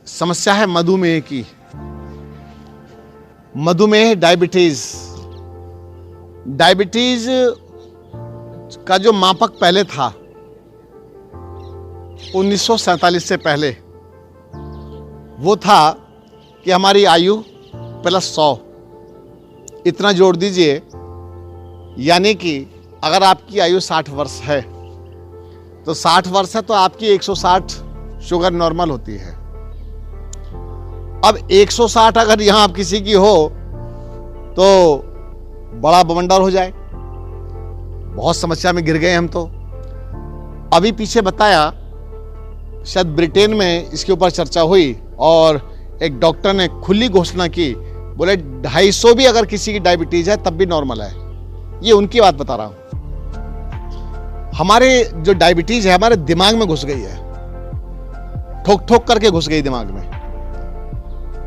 समस्या है मधुमेह की। मधुमेह, डायबिटीज का जो मापक पहले था 1947 से पहले, वो था कि हमारी आयु प्लस 100, इतना जोड़ दीजिए, यानी कि अगर आपकी आयु 60 वर्ष है तो 60 वर्ष है तो आपकी 160 शुगर नॉर्मल होती है। अब 160 अगर यहां आप किसी की हो तो बड़ा बवंडर हो जाए, बहुत समस्या में गिर गए हम तो। अभी पीछे बताया, शायद ब्रिटेन में इसके ऊपर चर्चा हुई और एक डॉक्टर ने खुली घोषणा की, बोले 250 भी अगर किसी की डायबिटीज है तब भी नॉर्मल है। ये उनकी बात बता रहा हूं। हमारे जो डायबिटीज है हमारे दिमाग में घुस गई है, ठोक ठोक करके घुस गई दिमाग में।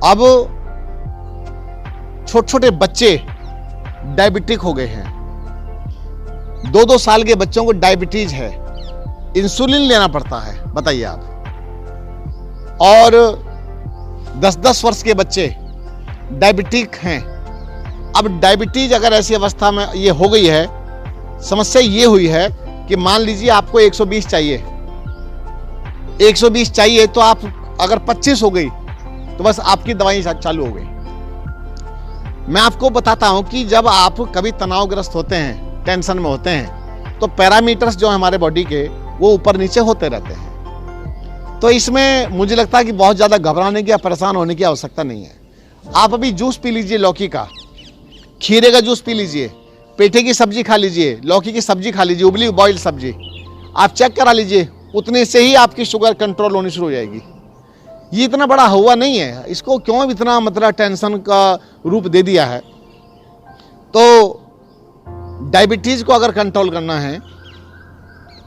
अब छोटे छोटे बच्चे डायबिटिक हो गए हैं, 2-2 साल के बच्चों को डायबिटीज है, इंसुलिन लेना पड़ता है, बताइए आप। और 10-10 वर्ष के बच्चे डायबिटिक हैं। अब डायबिटीज अगर ऐसी अवस्था में ये हो गई है, समस्या ये हुई है कि मान लीजिए आपको 120 चाहिए, 120 चाहिए तो आप अगर 25 हो गई तो बस आपकी दवाई चालू हो गई। मैं आपको बताता हूं कि जब आप कभी तनावग्रस्त होते हैं, टेंशन में होते हैं, तो पैरामीटर्स जो है हमारे बॉडी के वो ऊपर नीचे होते रहते हैं। तो इसमें मुझे लगता है कि बहुत ज़्यादा घबराने की या परेशान होने की आवश्यकता नहीं है। आप अभी जूस पी लीजिए, लौकी का, खीरे का जूस पी लीजिए, पेठे की सब्जी खा लीजिए, लौकी की सब्जी खा लीजिए, उबली बॉइल्ड सब्जी, आप चेक करा लीजिए, उतने से ही आपकी शुगर कंट्रोल होनी शुरू हो जाएगी। ये इतना बड़ा हुआ नहीं है, इसको क्यों इतना मतलब टेंशन का रूप दे दिया है। तो डायबिटीज को अगर कंट्रोल करना है,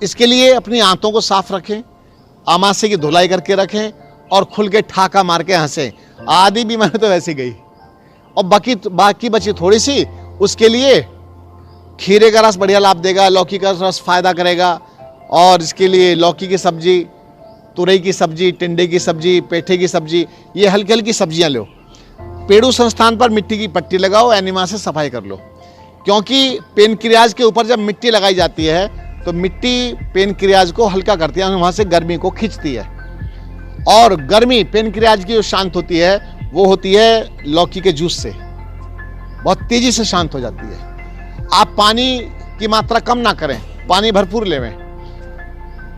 इसके लिए अपनी आंतों को साफ रखें, आमाशय की धुलाई करके रखें और खुल के ठाका मार के हंसें। आधी बीमारी तो वैसे गई और बाकी बची थोड़ी सी, उसके लिए खीरे का रस बढ़िया लाभ देगा, लौकी का रस फायदा करेगा। और इसके लिए लौकी की सब्जी, तुरई की सब्जी, टिंडे की सब्जी, पेठे की सब्जी, ये हल्की हल्की सब्जियां लो। पेड़ू संस्थान पर मिट्टी की पट्टी लगाओ, एनिमा से सफाई कर लो, क्योंकि पेनक्रियाज के ऊपर जब मिट्टी लगाई जाती है तो मिट्टी पेनक्रियाज को हल्का करती है, वहां से गर्मी को खींचती है। और गर्मी पेनक्रियाज की जो शांत होती है वो होती है लौकी के जूस से, बहुत तेजी से शांत हो जाती है। आप पानी की मात्रा कम ना करें, पानी भरपूर लेवें,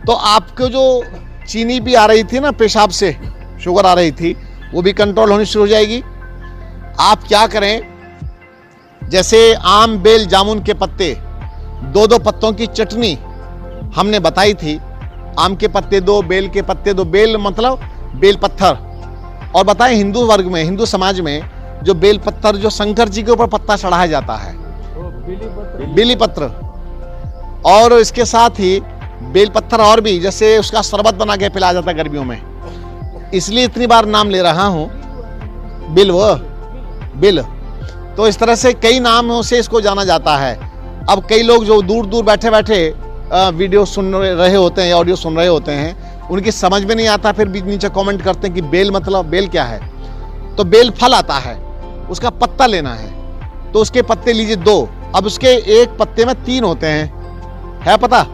तो आपको जो चीनी भी आ रही थी ना, पेशाब से शुगर आ रही थी, वो भी कंट्रोल होनी शुरू हो जाएगी। आप क्या करें, जैसे आम, बेल, जामुन के पत्ते, 2-2 पत्तों की चटनी हमने बताई थी। आम के पत्ते 2, बेल के पत्ते 2, बेल मतलब बेल पत्थर। और बताएं, हिंदू वर्ग में, हिंदू समाज में जो बेल पत्थर, जो शंकर जी के ऊपर पत्ता चढ़ाया जाता है, बिली पत्र, और इसके साथ ही बेल पत्थर और भी, जैसे उसका शरबत बना के पिलाया जाता है गर्मियों में, इसलिए इतनी बार नाम ले रहा हूं, बिल। तो इस तरह से कई नामों से इसको जाना जाता है। अब कई लोग जो दूर दूर बैठे बैठे वीडियो सुन रहे होते हैं, ऑडियो सुन रहे होते हैं, उनकी समझ में नहीं आता, फिर भी नीचे कमेंट करते हैं कि बेल मतलब बेल क्या है। तो बेल फल आता है, उसका पत्ता लेना है, तो उसके पत्ते लीजिए 2। अब उसके एक पत्ते में 3 होते हैं, है पता,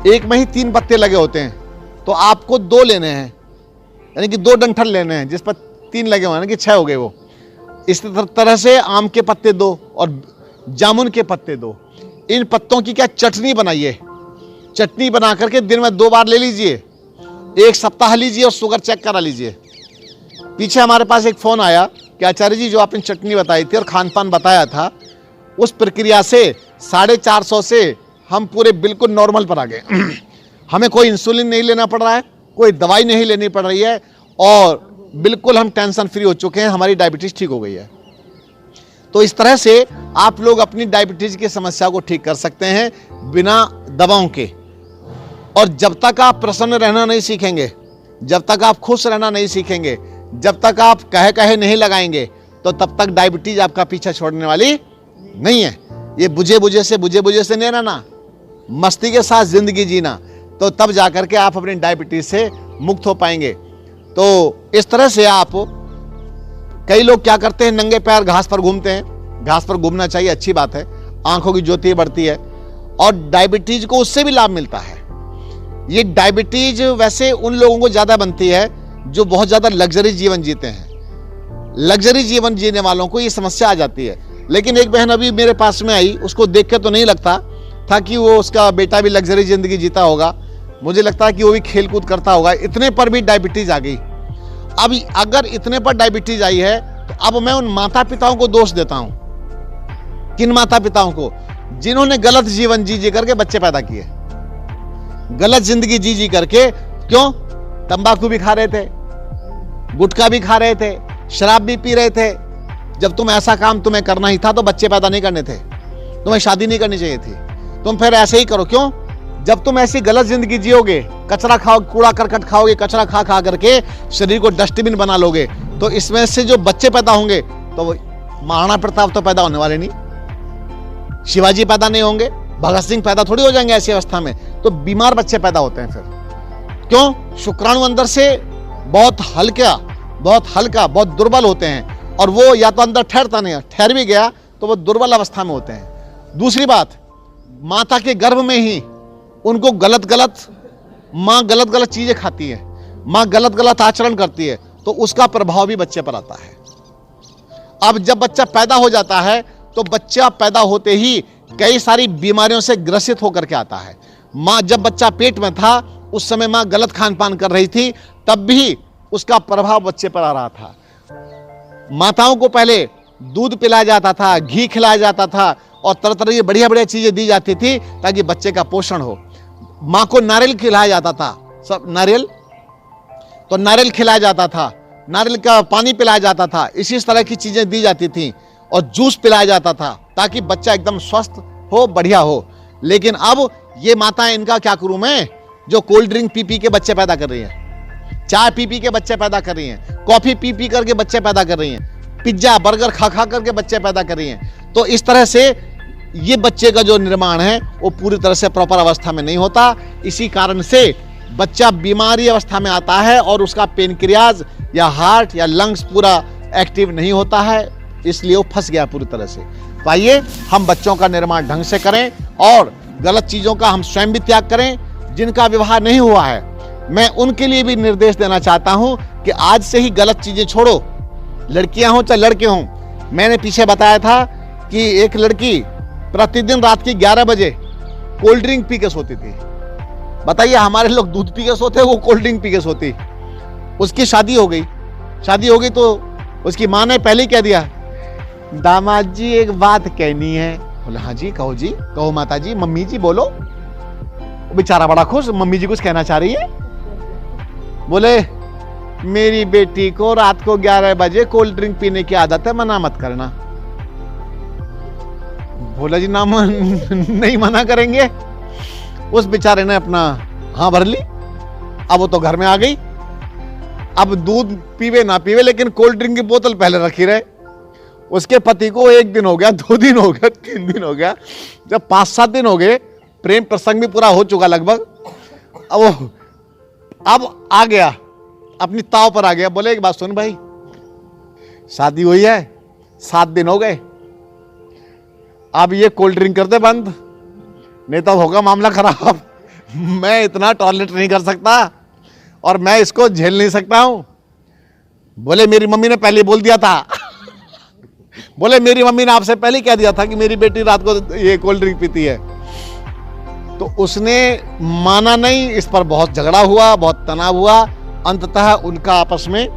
एक में ही 3 पत्ते लगे होते हैं, तो आपको 2 लेने हैं, यानी कि 2 डंठल लेने हैं, जिस पर 3 लगे हुए हैं, कि 6 हो गए वो। इस तरह से आम के पत्ते 2 और जामुन के पत्ते 2, इन पत्तों की क्या चटनी बनाइए। चटनी बना करके दिन में 2 बार ले लीजिए, 1 सप्ताह लीजिए और शुगर चेक करा लीजिए। पीछे हमारे पास एक फोन आया कि आचार्य जी, जो आपने चटनी बताई थी और खान पान बताया था, उस प्रक्रिया से 450 से हम पूरे बिल्कुल नॉर्मल पर आ गए। हमें कोई इंसुलिन नहीं लेना पड़ रहा है, कोई दवाई नहीं लेनी पड़ रही है, और बिल्कुल हम टेंशन फ्री हो चुके हैं, हमारी डायबिटीज ठीक हो गई है। तो इस तरह से आप लोग अपनी डायबिटीज की समस्या को ठीक कर सकते हैं बिना दवाओं के। और जब तक आप प्रसन्न रहना नहीं सीखेंगे, जब तक आप खुश रहना नहीं सीखेंगे, जब तक आप कहे नहीं लगाएंगे, तो तब तक डायबिटीज आपका पीछा छोड़ने वाली नहीं है। ये बुझे बुझे से नहीं रहना, मस्ती के साथ जिंदगी जीना, तो तब जाकर के आप अपनी डायबिटीज से मुक्त हो पाएंगे। तो इस तरह से आप, कई लोग क्या करते हैं, नंगे पैर घास पर घूमते हैं। घास पर घूमना चाहिए, अच्छी बात है, आंखों की ज्योति बढ़ती है और डायबिटीज को उससे भी लाभ मिलता है। ये डायबिटीज वैसे उन लोगों को ज्यादा बनती है जो बहुत ज्यादा लग्जरी जीवन जीते हैं। लग्जरी जीवन जीने वालों को ये समस्या आ जाती है। लेकिन एक बहन अभी मेरे पास में आई, उसको देख के तो नहीं लगता था कि वो, उसका बेटा भी लग्जरी जिंदगी जीता होगा। मुझे लगता है कि वो भी खेल कूद करता होगा, इतने पर भी डायबिटीज आ गई। अब अगर इतने पर डायबिटीज आई है तो अब मैं उन माता पिताओं को दोष देता हूं। किन माता पिताओं को? जिन्होंने गलत जीवन जी जी करके बच्चे पैदा किए, गलत जिंदगी जी जी करके। क्यों? तंबाकू भी खा रहे थे, गुटखा भी खा रहे थे, शराब भी पी रहे थे। जब तुम ऐसा काम तुम्हें करना ही था तो बच्चे पैदा नहीं करने थे, तुम्हें शादी नहीं करनी चाहिए थी। तुम फिर ऐसे ही करो। क्यों? जब तुम ऐसी गलत जिंदगी जियोगे, कचरा खाओ, कूड़ा करकट खाओगे, कचरा खा खा करके शरीर को डस्टबिन बना लोगे, तो इसमें से जो बच्चे पैदा होंगे तो वो महाराणा प्रताप तो पैदा होने वाले नहीं, शिवाजी पैदा नहीं होंगे, भगत सिंह पैदा थोड़ी हो जाएंगे ऐसी अवस्था में। तो बीमार बच्चे पैदा होते हैं फिर। क्यों? शुक्राणु अंदर से बहुत हल्का, बहुत दुर्बल होते हैं और वो या तो अंदर ठहरता नहीं है, ठहर भी गया तो वो दुर्बल अवस्था में होते हैं। दूसरी बात, माता के गर्भ में ही उनको माँ गलत गलत चीजें खाती है, माँ गलत गलत आचरण करती है, तो उसका प्रभाव भी बच्चे पर आता है। अब जब बच्चा पैदा हो जाता है तो बच्चा पैदा होते ही कई सारी बीमारियों से ग्रसित होकर के आता है। माँ, जब बच्चा पेट में था उस समय माँ गलत खान पान कर रही थी, तब भी उसका प्रभाव बच्चे पर आ रहा था। माताओं को पहले दूध पिलाया जाता था, घी खिलाया जाता था और तरह तरह की बढ़िया बढ़िया चीजें दी जाती थी ताकि बच्चे का पोषण हो। माँ को नारियल खिलाया जाता था, सब नारियल खिलाया जाता था, नारियल का पानी पिलाया जाता था, इसी तरह की चीजें दी जाती थी और जूस पिलाया जाता था ताकि बच्चा एकदम स्वस्थ हो, बढ़िया हो। लेकिन अब ये माताएं, इनका क्या करूं मैं, जो कोल्ड ड्रिंक पी पी के बच्चे पैदा कर रही हैं, चाय पी पी के बच्चे पैदा कर रही हैं, कॉफी पी पी करके बच्चे पैदा कर रही हैं, पिज्जा बर्गर खा खा करके बच्चे पैदा कर रही हैं। तो इस तरह से ये बच्चे का जो निर्माण है वो पूरी तरह से प्रॉपर अवस्था में नहीं होता। इसी कारण से बच्चा बीमारी अवस्था में आता है और उसका पेनक्रियाज या हार्ट या लंग्स पूरा एक्टिव नहीं होता है, इसलिए वो फंस गया पूरी तरह से। तो आइए हम बच्चों का निर्माण ढंग से करें और गलत चीजों का हम स्वयं भी त्याग करें। जिनका विवाह नहीं हुआ है, मैं उनके लिए भी निर्देश देना चाहता हूं कि आज से ही गलत चीजें छोड़ो, लड़कियां हों चाहे लड़के हों। मैंने पीछे बताया था कि एक लड़की प्रतिदिन रात की 11 बजे कोल्ड ड्रिंक पी के सोती थी। बताइए, हमारे लोग दूध पी के सोते, वो कोल्ड ड्रिंक पी के सोती। उसकी शादी हो गई तो उसकी माँ ने पहले कह दिया, दामाद जी एक बात कहनी है। बोले हाँ जी, कहो जी, कहो माता जी, मम्मी जी बोलो। बेचारा बड़ा खुश, मम्मी जी कुछ कहना चाह रही है। बोले मेरी बेटी को रात को 11 बजे कोल्ड ड्रिंक पीने की आदत है, मना मत करना। बोला जी ना, नहीं मना करेंगे। उस बेचारे ने अपना हाँ भर ली। अब वो तो घर में आ गई। अब दूध पीवे ना पीवे, लेकिन कोल्ड ड्रिंक की बोतल पहले रखी रहे। उसके पति को 1 दिन हो गया, 2 दिन हो गया, 3 दिन हो गया, जब 5-7 दिन हो गए, प्रेम प्रसंग भी पूरा हो चुका लगभग। अब आ गया, अपनी ताव पर आ गया। बोले एक बात सुन भाई, शादी हुई है, 7 दिन हो गए, अब ये कोल्ड ड्रिंक कर दे बंद, नहीं तो होगा मामला खराब। मैं इतना टॉलरेट नहीं कर सकता और मैं इसको झेल नहीं सकता हूं। बोले मेरी मम्मी ने पहले बोल दिया था। बोले मेरी मम्मी ने आपसे पहले कह दिया था कि मेरी बेटी रात को ये कोल्ड ड्रिंक पीती है। तो उसने माना नहीं। इस पर बहुत झगड़ा हुआ, बहुत तनाव हुआ। अंततः उनका आपस में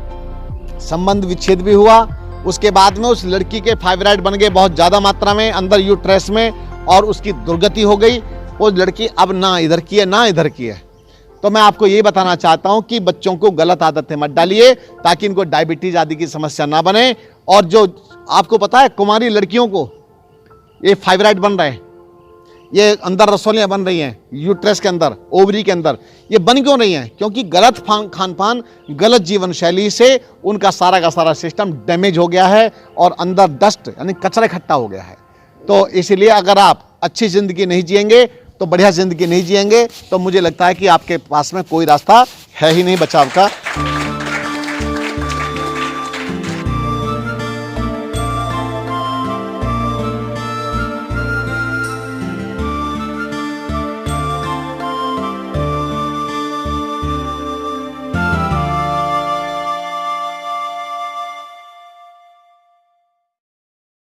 संबंध विच्छेद भी हुआ। उसके बाद में उस लड़की के फाइब्राइड बन गए बहुत ज्यादा मात्रा में अंदर यूट्रस में, और उसकी दुर्गति हो गई। वो लड़की अब ना इधर की है ना इधर की है। तो मैं आपको ये बताना चाहता हूं कि बच्चों को गलत आदतें मत डालिए ताकि इनको डायबिटीज आदि की समस्या ना बने। और जो आपको पता है, कुमारी लड़कियों को ये फाइब्राइड बन रहे हैं, ये अंदर रसौलियां बन रही हैं यूट्रस के अंदर, ओवरी के अंदर। ये बन क्यों रही हैं? क्योंकि गलत खान पान, गलत जीवन शैली से उनका सारा का सारा सिस्टम डैमेज हो गया है और अंदर डस्ट यानी कचरा इकट्ठा हो गया है। तो इसलिए अगर आप अच्छी जिंदगी नहीं जिएंगे तो बढ़िया जिंदगी नहीं जिएंगे, तो मुझे लगता है कि आपके पास में कोई रास्ता है ही नहीं बचाव का।